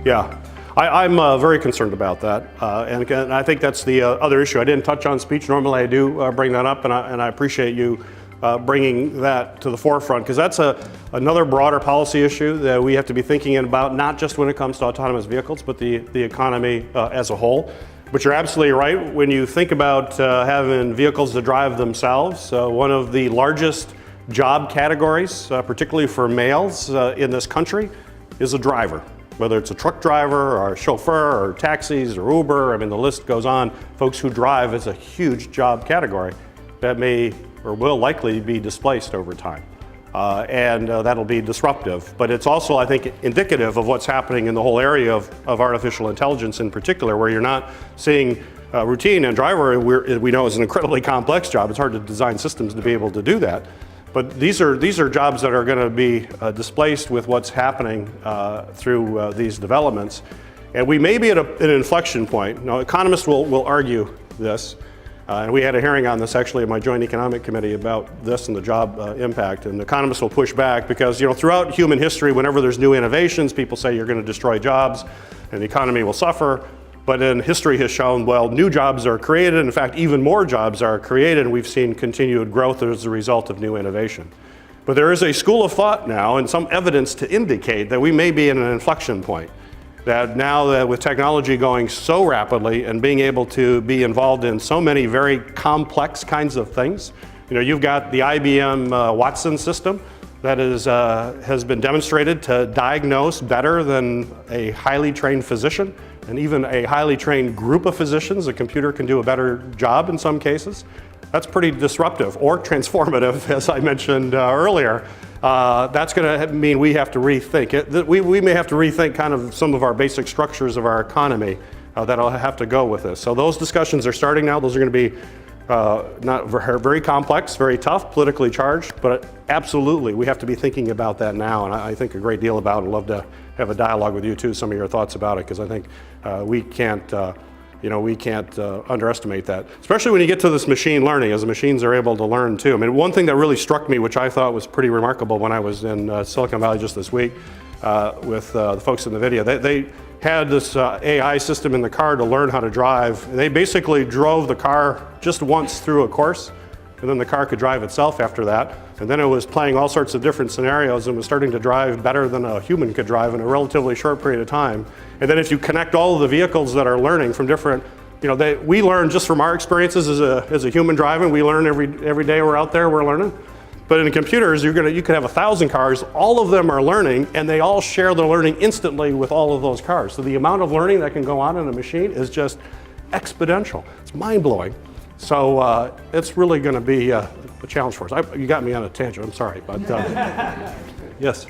Yeah, I'm very concerned about that, and I think that's the other issue. I didn't touch on speech. Normally I do bring that up, and I appreciate you bringing that to the forefront, because that's another broader policy issue that we have to be thinking about, not just when it comes to autonomous vehicles, but the economy as a whole. But you're absolutely right. When you think about having vehicles that drive themselves, one of the largest job categories, particularly for males in this country, is a driver. Whether it's a truck driver or a chauffeur or taxis or Uber, I mean, the list goes on. Folks who drive is a huge job category that may or will likely be displaced over time. And that'll be disruptive. But it's also, I think, indicative of what's happening in the whole area of artificial intelligence in particular, where you're not seeing routine. And driver, we know, is an incredibly complex job. It's hard to design systems to be able to do that. But these are jobs that are going to be displaced with what's happening through these developments. And we may be at an inflection point. Now, economists will argue this. And we had a hearing on this actually at my Joint Economic Committee about this and the job impact. And economists will push back because, you know, throughout human history, whenever there's new innovations, people say you're going to destroy jobs and the economy will suffer. But then history has shown, well, new jobs are created. In fact, even more jobs are created, and we've seen continued growth as a result of new innovation. But there is a school of thought now and some evidence to indicate that we may be in an inflection point. That now that with technology going so rapidly and being able to be involved in so many very complex kinds of things, you know, you've got the IBM Watson system that has been demonstrated to diagnose better than a highly trained physician, and even a highly trained group of physicians. A computer can do a better job in some cases. That's pretty disruptive or transformative, as I mentioned earlier. That's going to mean we have to rethink it. We may have to rethink kind of some of our basic structures of our economy that'll have to go with this. So those discussions are starting now. Those are going to be not very complex, very tough, politically charged, but absolutely we have to be thinking about that now, and I think a great deal about it. I'd love to have a dialogue with you too, some of your thoughts about it, because I think we can't underestimate that, especially when you get to this machine learning, as the machines are able to learn too. I mean, one thing that really struck me, which I thought was pretty remarkable when I was in Silicon Valley just this week with the folks in the video, they had this AI system in the car to learn how to drive. They basically drove the car just once through a course, and then the car could drive itself after that. And then it was playing all sorts of different scenarios and was starting to drive better than a human could drive in a relatively short period of time. And then if you connect all of the vehicles that are learning from different, you know, we learn just from our experiences as a human driving. We learn every day we're out there, we're learning. But in computers, you could have 1,000 cars, all of them are learning, and they all share their learning instantly with all of those cars. So the amount of learning that can go on in a machine is just exponential. It's mind-blowing. So it's really going to be a challenge for us. You got me on a tangent, I'm sorry, but yes.